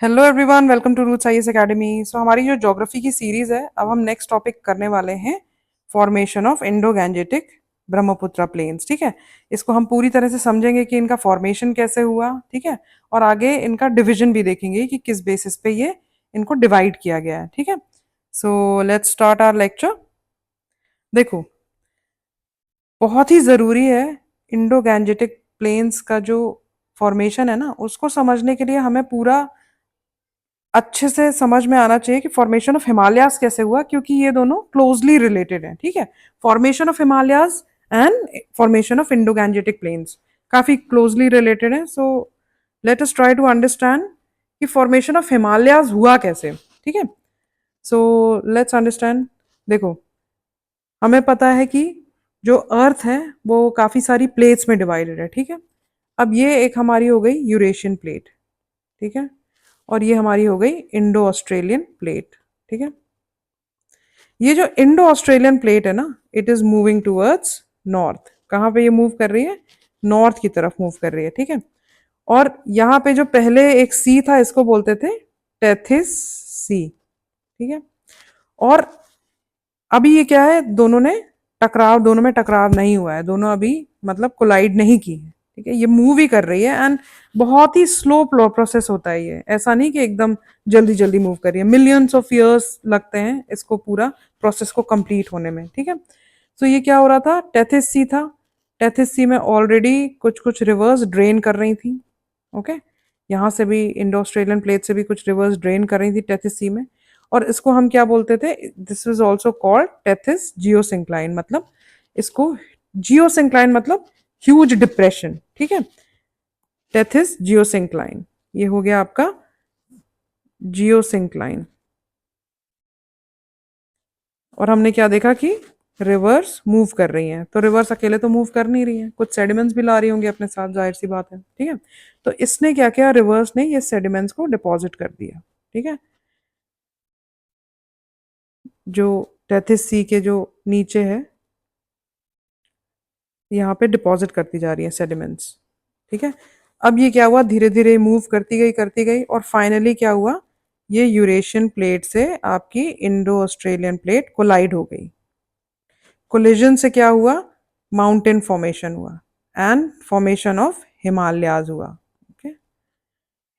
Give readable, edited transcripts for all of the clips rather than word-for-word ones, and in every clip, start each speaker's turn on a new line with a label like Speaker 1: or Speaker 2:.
Speaker 1: Hello everyone, welcome to Roots IAS academy. So हमारी जो geography की सीरीज है, अब हम नेक्स्ट टॉपिक करने वाले हैं formation of Indo Gangetic Brahmaputra plains. ठीक है, इसको हम पूरी तरह से समझेंगे कि इनका फॉर्मेशन कैसे हुआ। ठीक है, और आगे इनका डिवीजन भी देखेंगे कि किस बेसिस पे ये इनको डिवाइड किया गया है। ठीक है, so let's start our lecture. देखो, बहुत ही ज़रूरी है इंडो गैंजेटिक प्लेन्स का जो फॉर्मेशन है ना, उसको समझने के लिए हमें पूरा अच्छे से समझ में आना चाहिए कि फॉर्मेशन ऑफ हिमालयाज कैसे हुआ, क्योंकि ये दोनों क्लोजली रिलेटेड हैं। ठीक है, formation of Himalayas and formation of Indo Gangetic plains काफी क्लोजली रिलेटेड है। So let us try to understand कि फॉर्मेशन ऑफ हिमालयाज हुआ कैसे। ठीक है, सो लेट्स अंडरस्टैंड। देखो, हमें पता है कि जो अर्थ है वो काफी सारी प्लेट्स में डिवाइडेड है। ठीक है, अब ये एक हमारी हो गई यूरेशियन प्लेट। ठीक है, और ये हमारी हो गई इंडो ऑस्ट्रेलियन प्लेट। ठीक है, ये जो इंडो ऑस्ट्रेलियन प्लेट है ना, it is moving towards north. कहाँ पे ये मूव कर रही है? नॉर्थ की तरफ मूव कर रही है। ठीक है, और यहाँ पे जो पहले एक सी था, इसको बोलते थे टेथिस सी। ठीक है, और अभी ये क्या है, दोनों में टकराव नहीं हुआ है, दोनों अभी मतलब कोलाइड नहीं की है। ठीक है, ये मूव ही कर रही है एंड बहुत ही स्लो प्रोसेस होता है ये, ऐसा नहीं कि एकदम जल्दी जल्दी मूव कर रही है। मिलियंस ऑफ ईयर्स लगते हैं इसको पूरा प्रोसेस को कंप्लीट होने में। ठीक है, तो ये क्या हो रहा था, टेथिस सी था। टेथिस सी में ऑलरेडी कुछ कुछ रिवर्स ड्रेन कर रही थी। ओके, यहाँ से भी इंडो ऑस्ट्रेलियन प्लेट से भी कुछ रिवर्स ड्रेन कर रही थी टेथिस सी में। और इसको हम क्या बोलते थे, this is also called Tethys geosyncline. मतलब इसको जियोसिंक्लाइन मतलब ह्यूज डिप्रेशन। ठीक है, टेथिस जियोसिंक्लाइन, ये हो गया आपका जियोसिंक्लाइन। और हमने क्या देखा कि रिवर्स मूव कर रही हैं, तो रिवर्स अकेले तो मूव कर नहीं रही हैं, कुछ सेडिमेंट्स भी ला रही होंगी अपने साथ, जाहिर सी बात है। ठीक है, तो इसने क्या किया, रिवर्स ने ये सेडिमेंट्स को डिपॉजिट कर दिया। ठीक है, जो टेथिस सी के जो नीचे है, यहाँ पे डिपॉजिट करती जा रही है सेडिमेंट्स। ठीक है, अब ये क्या हुआ, धीरे धीरे मूव करती गई और फाइनली क्या हुआ, ये यूरेशियन प्लेट से आपकी इंडो ऑस्ट्रेलियन प्लेट कोलाइड हो गई। कोलिजन से क्या हुआ, माउंटेन फॉर्मेशन हुआ एंड फॉर्मेशन ऑफ हिमालयाज हुआ। ओके,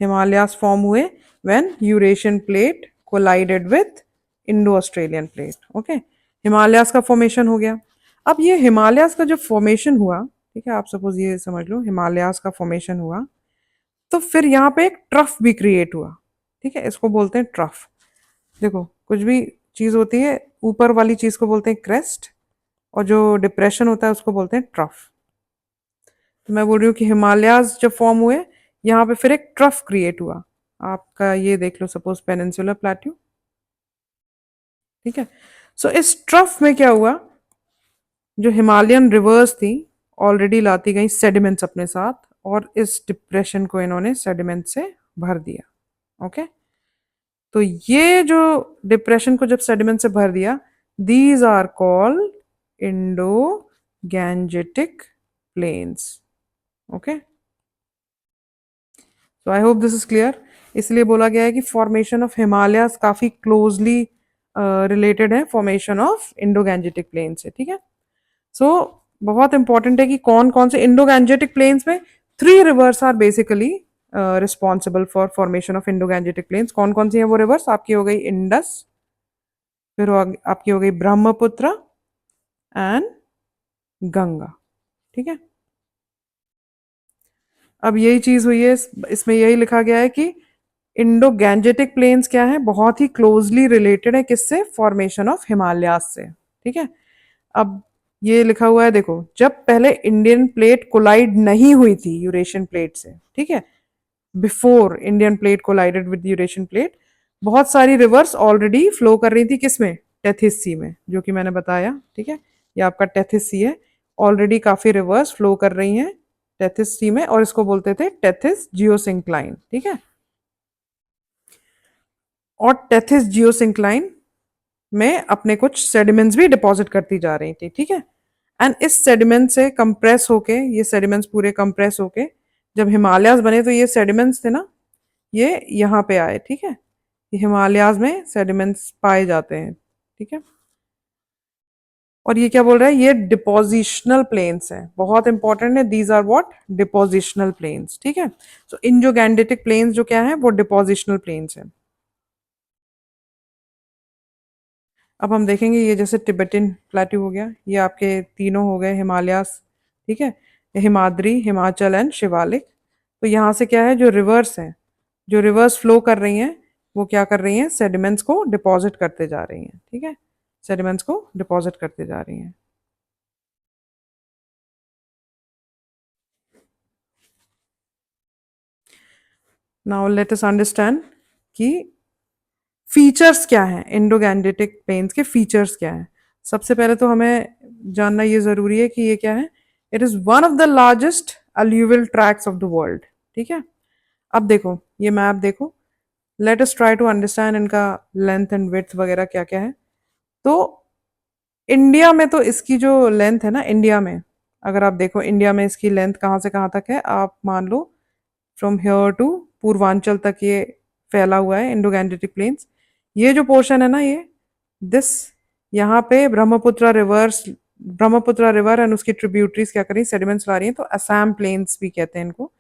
Speaker 1: हिमालयाज फॉर्म हुए when Eurasian plate collided with Indo Australian plate. Okay, Himalayas का फॉर्मेशन हो गया। अब ये हिमालयाज का जो फॉर्मेशन हुआ, ठीक है, आप सपोज ये समझ लो हिमालयाज का फॉर्मेशन हुआ, तो फिर यहाँ पे एक ट्रफ भी क्रिएट हुआ। ठीक है, इसको बोलते हैं ट्रफ। देखो, कुछ भी चीज होती है, ऊपर वाली चीज को बोलते हैं क्रेस्ट, और जो डिप्रेशन होता है उसको बोलते हैं ट्रफ। तो मैं बोल रही हूँ कि हिमालयाज जब फॉर्म हुए, यहाँ पे फिर एक ट्रफ क्रिएट हुआ। आपका ये देख लो, सपोज पेनिनसुलर प्लेट्यू। ठीक है, सो इस ट्रफ में क्या हुआ, जो हिमालयन रिवर्स थी ऑलरेडी लाती गई सेडिमेंट्स अपने साथ, और इस डिप्रेशन को इन्होंने सेडिमेंट से भर दिया। ओके, तो ये जो डिप्रेशन को जब सेडिमेंट से भर दिया, these are called Indo Gangetic plains. Okay, तो I hope this is clear. इसलिए बोला गया है कि फॉर्मेशन ऑफ हिमालयाज काफी क्लोजली रिलेटेड है formation of Indo Gangetic plain से। ठीक है, सो बहुत इंपॉर्टेंट है कि कौन कौन से इंडो गैंजेटिक प्लेन्स में three rivers are basically responsible for formation of Indo Gangetic plains. कौन कौन सी है वो रिवर्स? आपकी हो गई इंडस, फिर आपकी हो गई ब्रह्मपुत्र एंड गंगा। ठीक है, अब यही चीज हुई है, इसमें यही लिखा गया है कि इंडो गैंजेटिक प्लेन्स क्या है, बहुत ही क्लोजली रिलेटेड है किससे? फॉर्मेशन ऑफ हिमालयाज से। ठीक है, अब ये लिखा हुआ है, देखो, जब पहले इंडियन प्लेट कोलाइड नहीं हुई थी यूरेशियन प्लेट से, ठीक है, before Indian plate collided with Eurasian plate, बहुत सारी रिवर्स ऑलरेडी फ्लो कर रही थी किसमें? टेथिस सी में, जो कि मैंने बताया। ठीक है, ये आपका टेथिस सी है, ऑलरेडी काफी रिवर्स फ्लो कर रही हैं टेथिस सी में, और इसको बोलते थे टेथिस जियोसिंक्लाइन। ठीक है, और टेथिस जियोसिंक्लाइन में अपने कुछ सेडिमेंट्स भी डिपॉजिट करती जा रही थी। ठीक है, एंड इस सेडिमेंट से कंप्रेस होके, ये सेडिमेंट्स पूरे कंप्रेस होके जब हिमालयाज बने, तो ये सेडिमेंट्स थे ना, ये यहाँ पे आए, ठीक है। ये हिमालयाज में सेडिमेंट्स पाए जाते हैं, ठीक है। और ये क्या बोल रहा है, ये डिपोजिशनल प्लेन्स हैं, बहुत इंपॉर्टेंट है। These are what, depositional plains, ठीक है। सो इन जो गैंडेटिक प्लेन्स जो क्या है वो डिपोजिशनल प्लेन्स हैं। अब हम देखेंगे ये जैसे तिब्बतन प्लेट्यू हो गया, ये आपके तीनों हो गए हिमालयास, ठीक है। हिमाद्री, हिमाचल एंड शिवालिक। तो यहाँ से क्या है, जो रिवर्स हैं, जो रिवर्स फ्लो कर रही हैं, वो क्या कर रही हैं, सेडिमेंट्स को डिपॉजिट करते जा रही हैं, ठीक है। सेडिमेंट्स को डिपॉजिट करते जा रही हैं। नाउ लेट अस अंडरस्टैंड कि फीचर्स क्या हैं, इंडो गैंजेटिक प्लेन्स के फीचर्स क्या हैं। सबसे पहले तो हमें जानना ये ज़रूरी है कि ये क्या है। It is one of the largest alluvial tracts of the world, ठीक है। अब देखो ये मैप देखो, let us try to understand इनका लेंथ एंड विड्थ वगैरह क्या क्या है। तो इंडिया में तो इसकी जो लेंथ है ना, इंडिया में अगर आप देखो, इंडिया में इसकी लेंथ कहाँ से कहाँ तक है, आप मान लो फ्रॉम हियर टू पूर्वांचल तक ये फैला हुआ है, इंडो गैंजेटिक प्लेन्स। ये जो पोर्शन है ना, ये दिस, यहाँ पे ब्रह्मपुत्र रिवर एंड उसकी ट्रिब्यूटरीज क्या करी, सेडिमेंट्स ला रही हैं, तो असम प्लेन्स भी कहते हैं इनको,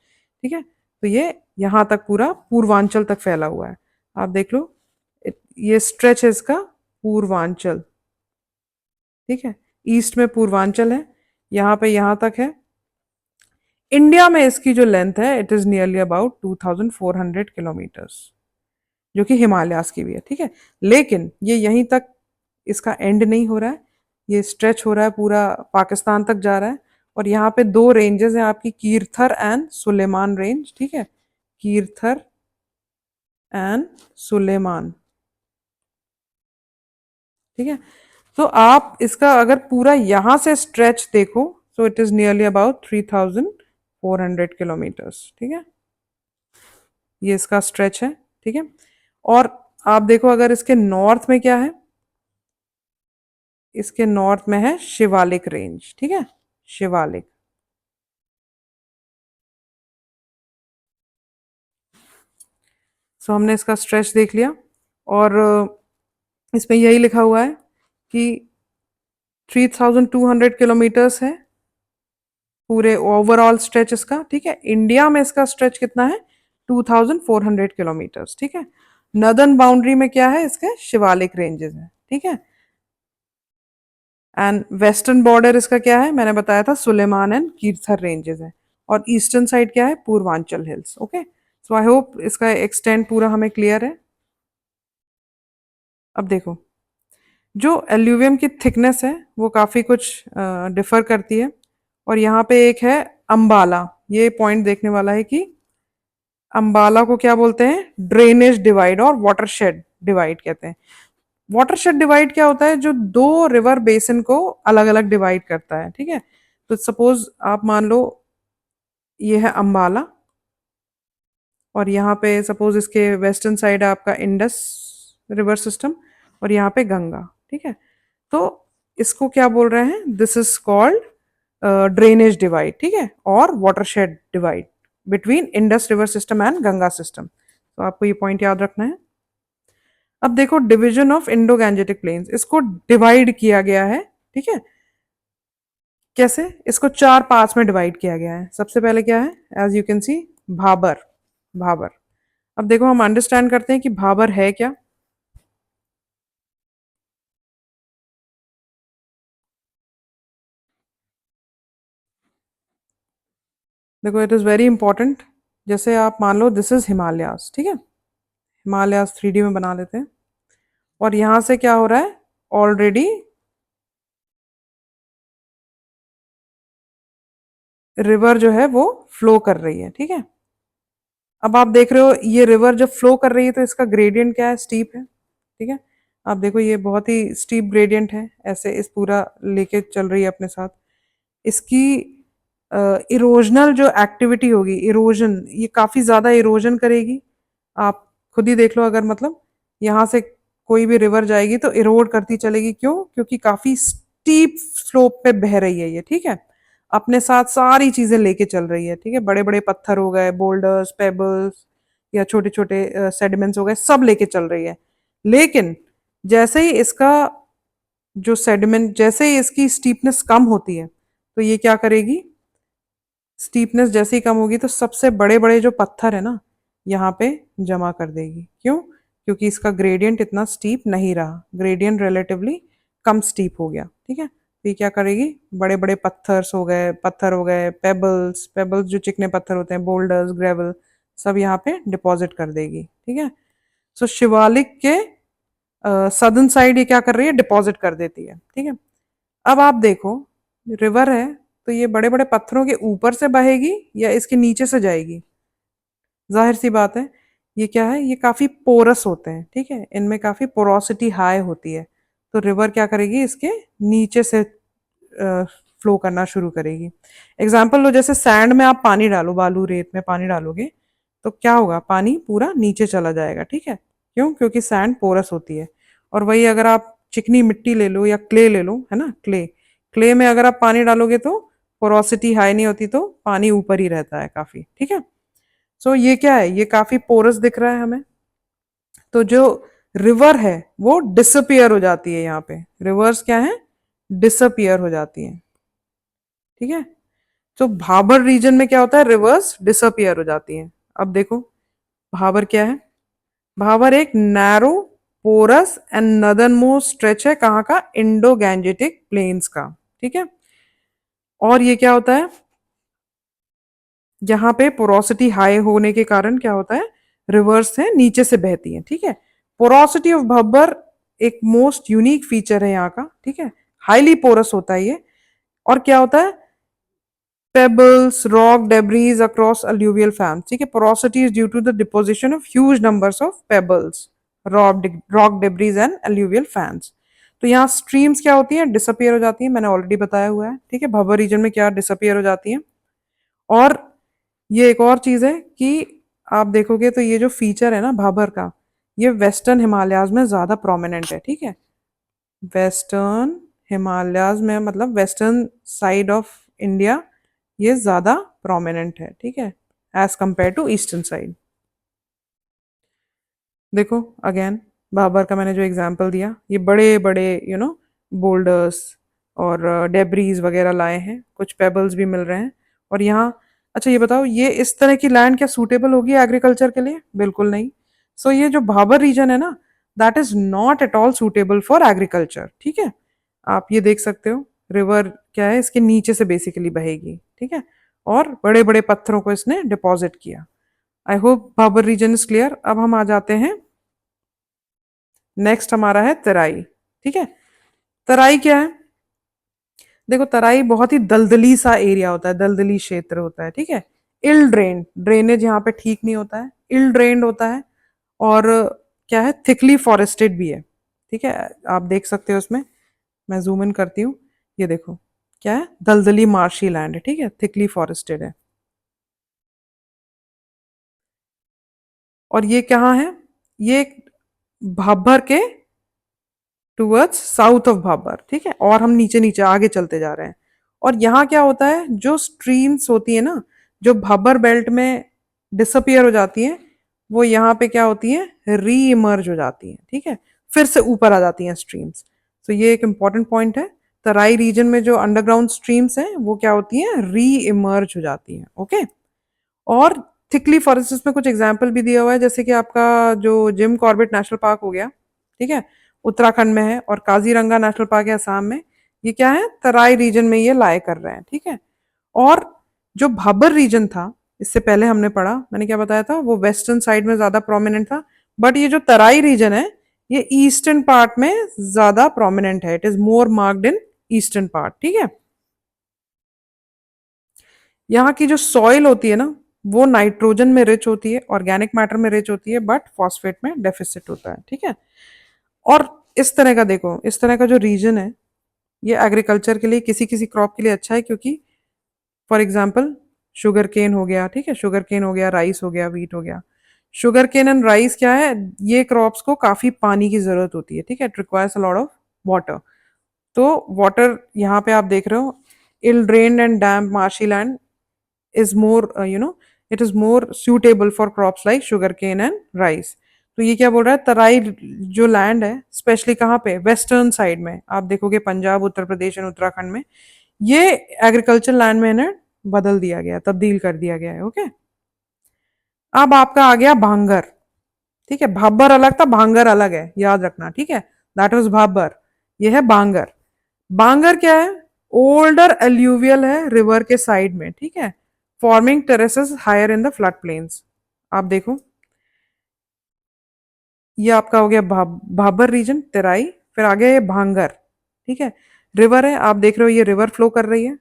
Speaker 1: ठीक है। तो ये यहाँ तक पूरा पूर्वांचल तक फैला हुआ है, आप देख लो। ये स्ट्रेच है इसका पूर्वांचल, ठीक है। ईस्ट में पूर्वांचल है, यहाँ पे यहाँ तक है। इंडिया में इसकी जो लेंथ है, it is nearly about 2400 kilometres, जो कि हिमालयास की भी है, ठीक है। लेकिन ये यहीं तक इसका एंड नहीं हो रहा है, ये स्ट्रेच हो रहा है पूरा पाकिस्तान तक जा रहा है। और यहाँ पे दो रेंजेस हैं आपकी, कीरथर एंड सुलेमान रेंज, ठीक है। कीरथर एंड सुलेमान, ठीक है। तो आप इसका अगर पूरा यहाँ से स्ट्रेच देखो, so it is nearly about 3400 kilometres, ठीक है। ये इसका स्ट्रेच है, ठीक है। और आप देखो अगर इसके नॉर्थ में क्या है, इसके नॉर्थ में है शिवालिक रेंज, ठीक है, शिवालिक। सो हमने इसका स्ट्रेच देख लिया, और इसमें यही लिखा हुआ है कि 3200 किलोमीटर्स है पूरे ओवरऑल स्ट्रेच इसका, ठीक है। इंडिया में इसका स्ट्रेच कितना है, 2400 किलोमीटर्स, ठीक है। नदर्न बाउंड्री में क्या है, इसके शिवालिक रेंजेस है, ठीक है। एंड वेस्टर्न बॉर्डर इसका क्या है, मैंने बताया था, सुलेमान एंड कीर्थर रेंजेस है। और ईस्टर्न साइड क्या है, Purvanchal hills, okay. So I hope इसका एक्सटेंड पूरा हमें क्लियर है। अब देखो, जो एल्यूवियम की थिकनेस है वो काफ़ी कुछ डिफर करती है। और यहाँ पे एक है अंबाला, ये पॉइंट देखने वाला है कि अंबाला को क्या बोलते हैं, ड्रेनेज डिवाइड और वाटरशेड डिवाइड कहते हैं। वाटरशेड डिवाइड क्या होता है, जो दो रिवर बेसिन को अलग अलग डिवाइड करता है, ठीक है। तो सपोज आप मान लो ये है अंबाला, और यहाँ पे सपोज इसके वेस्टर्न साइड है आपका इंडस रिवर सिस्टम, और यहाँ पे गंगा, ठीक है। तो इसको क्या बोल रहे हैं, this is called drainage divide, ठीक है, और watershed divide between Indus river system and Ganga system. तो आपको ये पॉइंट याद रखना है। अब देखो division of Indo Gangetic plains, इसको डिवाइड किया गया है, ठीक है। कैसे, इसको चार पार्ट्स में डिवाइड किया गया है। सबसे पहले क्या है, as you can see, Bhabar, Bhabar. अब देखो हम अंडरस्टैंड करते हैं कि भाबर है क्या। देखो इट इज़ वेरी इंपॉर्टेंट। जैसे आप मान लो दिस इज हिमालयास, ठीक है, हिमालयास 3D में बना लेते हैं। और यहाँ से क्या हो रहा है, ऑलरेडी रिवर जो है वो फ्लो कर रही है, ठीक है। अब आप देख रहे हो ये रिवर जब फ्लो कर रही है तो इसका ग्रेडियंट क्या है, स्टीप है, ठीक है। आप देखो ये बहुत ही स्टीप ग्रेडियंट है, ऐसे इस पूरा लेके चल रही है अपने साथ। इसकी इरोजनल जो एक्टिविटी होगी, इरोजन, ये काफ़ी ज़्यादा इरोजन करेगी। आप खुद ही देख लो, अगर मतलब यहाँ से कोई भी रिवर जाएगी तो इरोड करती चलेगी, क्यों, क्योंकि काफ़ी स्टीप स्लोप पे बह रही है ये, ठीक है। अपने साथ सारी चीज़ें लेके चल रही है, ठीक है। बड़े बड़े पत्थर हो गए, बोल्डर्स, पेबल्स, या छोटे छोटे सेडिमेंट्स हो गए, सब लेके चल रही है। लेकिन जैसे ही इसका जो सेडिमेंट, जैसे ही इसकी स्टीपनेस कम होती है, तो ये क्या करेगी, स्टीपनेस जैसे ही कम होगी तो सबसे बड़े बड़े जो पत्थर है ना, यहाँ पे जमा कर देगी। क्यों? क्योंकि इसका ग्रेडियंट इतना स्टीप नहीं रहा, ग्रेडियंट रिलेटिवली कम स्टीप हो गया। ठीक है, तो ये क्या करेगी, बड़े बड़े पत्थर हो गए, पेबल्स पेबल्स जो चिकने पत्थर होते हैं, बोल्डर्स, ग्रेवल, सब यहाँ पे डिपॉजिट कर देगी। ठीक है, सो शिवालिक के सदर्न साइड ये क्या कर रही है, डिपॉजिट कर देती है। ठीक है, अब आप देखो, रिवर है तो ये बड़े बड़े पत्थरों के ऊपर से बहेगी या इसके नीचे से जाएगी? जाहिर सी बात है, ये क्या है, ये काफी पोरस होते हैं। ठीक है, इनमें काफी पोरोसिटी हाई होती है, तो रिवर क्या करेगी, इसके नीचे से फ्लो करना शुरू करेगी। एग्जाम्पल लो, जैसे सैंड में आप पानी डालो, बालू रेत में पानी डालोगे तो क्या होगा, पानी पूरा नीचे चला जाएगा। ठीक है, क्यों? क्योंकि सैंड पोरस होती है। और वही अगर आप चिकनी मिट्टी ले लो या क्ले ले लो, है ना, क्ले, क्ले में अगर आप पानी डालोगे तो पोरोसिटी हाई नहीं होती, तो पानी ऊपर ही रहता है काफी। ठीक है, सो ये क्या है, ये काफी पोरस दिख रहा है हमें। तो जो रिवर है वो डिसअपियर हो जाती है, यहाँ पे रिवर्स क्या है, डिसअपियर हो जाती है। ठीक है, तो भाबर रीजन में क्या होता है, रिवर्स डिसअपियर हो जाती हैं। अब देखो, भाबर क्या है, भाबर एक narrow porous and northern most stretch है, कहाँ का, इंडो गैंजेटिक प्लेन्स का। ठीक है, और ये क्या होता है, यहाँ पे पोरोसिटी हाई होने के कारण क्या होता है, रिवर्स से नीचे से बहती है। ठीक है, पोरोसिटी ऑफ भब्बर एक मोस्ट यूनिक फीचर है यहाँ का। ठीक है, हाईली पोरस होता है ये। और क्या होता है, pebbles, rock debris across alluvial fans. ठीक है, porosity is due to the deposition of huge numbers of pebbles, rock debris and alluvial fans. तो यहाँ स्ट्रीम्स क्या होती हैं, डिसअपियर हो जाती हैं, मैंने ऑलरेडी बताया हुआ है। ठीक है, भवर रीजन में क्या डिसअपियर हो जाती हैं। और ये एक और चीज है कि आप देखोगे तो ये जो फीचर है ना भाबर का, ये वेस्टर्न हिमालयाज में ज्यादा प्रोमिनेंट है। ठीक है, वेस्टर्न हिमालयाज में, मतलब वेस्टर्न साइड ऑफ इंडिया, ये ज्यादा प्रोमिनेंट है। ठीक है, as compare to eastern side. देखो अगेन, बाबर का मैंने जो एग्जांपल दिया, ये बड़े बड़े बोल्डर्स और डेब्रीज वगैरह लाए हैं, कुछ पेबल्स भी मिल रहे हैं। और यहाँ, अच्छा ये बताओ, ये इस तरह की लैंड क्या सूटेबल होगी एग्रीकल्चर के लिए? बिल्कुल नहीं। सो ये जो भाबर रीजन है ना, that is not at all suitable for agriculture. ठीक है, आप ये देख सकते हो, रिवर क्या है, इसके नीचे से बेसिकली बहेगी। ठीक है, और बड़े बड़े पत्थरों को इसने डिपॉजिट किया। I hope Bhabar region is clear. अब हम आ जाते हैं, नेक्स्ट हमारा है तराई। ठीक है, तराई क्या है, देखो तराई बहुत ही दलदली सा एरिया होता है, दलदली क्षेत्र होता है। ठीक है, इल ड्रेन, ड्रेनेज यहाँ पे ठीक नहीं होता है, इल ड्रेन्ड होता है। और क्या है, थिकली फॉरेस्टेड भी है। ठीक है, आप देख सकते हो उसमें, मैं जूम इन करती हूँ, ये देखो क्या है, दलदली मार्शी लैंड है। ठीक है, थिकली फॉरेस्टेड है। और ये कहाँ है, ये भाबर के टूवर्ड्स साउथ ऑफ भाबर। ठीक है, और हम नीचे नीचे आगे चलते जा रहे हैं। और यहाँ क्या होता है, जो स्ट्रीम्स होती है ना, जो भाबर बेल्ट में डिसअपियर हो जाती हैं, वो यहाँ पे क्या होती है, री इमर्ज हो जाती हैं। ठीक है, फिर से ऊपर आ जाती हैं स्ट्रीम्स। तो ये एक इंपॉर्टेंट पॉइंट है, तराई रीजन में जो अंडरग्राउंड स्ट्रीम्स हैं वो क्या होती हैं, री इमर्ज हो जाती हैं। ओके, और थिकली फॉरेस्ट में कुछ एग्जाम्पल भी दिया हुआ है, जैसे कि आपका जो जिम कॉर्बेट नेशनल पार्क हो गया। ठीक है, उत्तराखंड में है, और काजीरंगा नेशनल पार्क है असम में। ये क्या है, तराई रीजन में ये लाई कर रहे हैं। ठीक है, और जो भाबर रीजन था, इससे पहले हमने पढ़ा, मैंने क्या बताया था, वो वेस्टर्न साइड में ज्यादा प्रोमिनेंट था। बट ये जो तराई रीजन है, ये ईस्टर्न पार्ट में ज्यादा प्रोमिनेंट है, it is more marked in eastern part. ठीक है, यहाँ की जो सॉइल होती है ना, वो नाइट्रोजन में रिच होती है, ऑर्गेनिक मैटर में रिच होती है, बट फॉस्फेट में डेफिसिट होता है। ठीक है, और इस तरह का देखो, इस तरह का जो रीजन है, ये एग्रीकल्चर के लिए, किसी किसी क्रॉप के लिए अच्छा है, क्योंकि फॉर एग्जाम्पल शुगर केन हो गया। ठीक है, शुगर केन हो गया, राइस हो गया, वीट हो गया। शुगर केन एंड राइस क्या है, ये क्रॉप्स को काफी पानी की जरूरत होती है। ठीक है, it requires a lot of water. तो वाटर यहाँ पे आप देख रहे हो, ill drained and damp marshy land is more, it is more suitable for crops like sugar cane and rice. तो ये क्या बोल रहा है, तराई जो लैंड है स्पेशली कहाँ पे, वेस्टर्न साइड में आप देखोगे पंजाब, उत्तर प्रदेश एंड उत्तराखंड में, ये एग्रीकल्चर लैंड में इन्हें बदल दिया गया, तब्दील कर दिया गया है। ओके, अब आपका आ गया भांगर। ठीक है, भाबर अलग था, भांगर अलग है, याद रखना। ठीक है, दैट वाज भाबर, ये है बांगर। बांगर क्या है, ओल्डर एल्यूवियल है रिवर के साइड में। ठीक है, forming terraces higher in the flood plains. आप देखो, ये आपका हो गया भाबर रीजन, तेराई। फिर आ गया ये भांगर। ठीक है, रिवर है, आप देख रहे हो ये रिवर फ्लो कर रही है।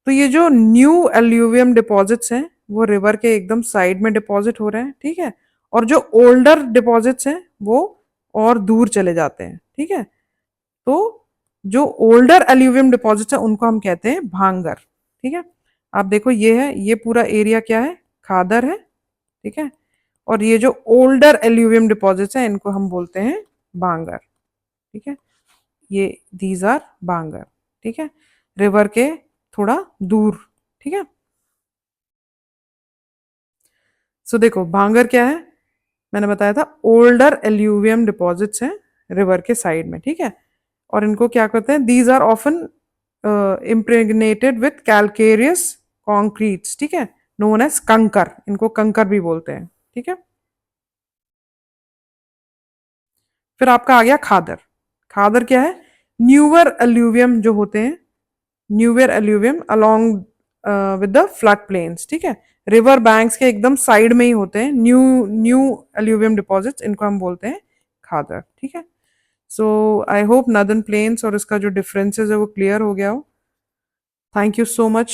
Speaker 1: तो ये जो न्यू एल्यूवियम डिपॉजिट्स हैं वो रिवर के एकदम साइड में डिपॉजिट हो रहे हैं। ठीक है, और जो ओल्डर डिपॉजिट्स हैं वो और दूर चले जाते हैं। ठीक है, तो जो ओल्डर एल्यूवियम डिपॉजिट्स हैं उनको हम कहते हैं भांगर। ठीक है, आप देखो ये है, ये पूरा एरिया क्या है, खादर है। ठीक है, और ये जो ओल्डर एल्यूवियम डिपॉजिट्स हैं इनको हम बोलते हैं बांगर। ठीक है, ये दीज आर बांगर। ठीक है, रिवर के थोड़ा दूर। ठीक है, सो देखो भांगर क्या है, मैंने बताया था ओल्डर एल्यूवियम डिपॉजिट्स हैं रिवर के साइड में। ठीक है, और इनको क्या करते हैं, these are often impregnated with calcareous concretions. ठीक है, नोन एज कंकर, इनको कंकर भी बोलते हैं। ठीक है, फिर आपका आ गया खादर। खादर क्या है, न्यूअर एल्यूवियम जो होते हैं, newer alluvium along with the flood plains. ठीक है, रिवर बैंक्स के एकदम साइड में ही होते हैं न्यू न्यू एल्यूवियम डिपॉजिट्स, इनको हम बोलते हैं खादर। ठीक है, सो आई होप नदर्न प्लेन्स और इसका जो डिफरेंसेस है वो क्लियर हो गया हो। Thank you so much.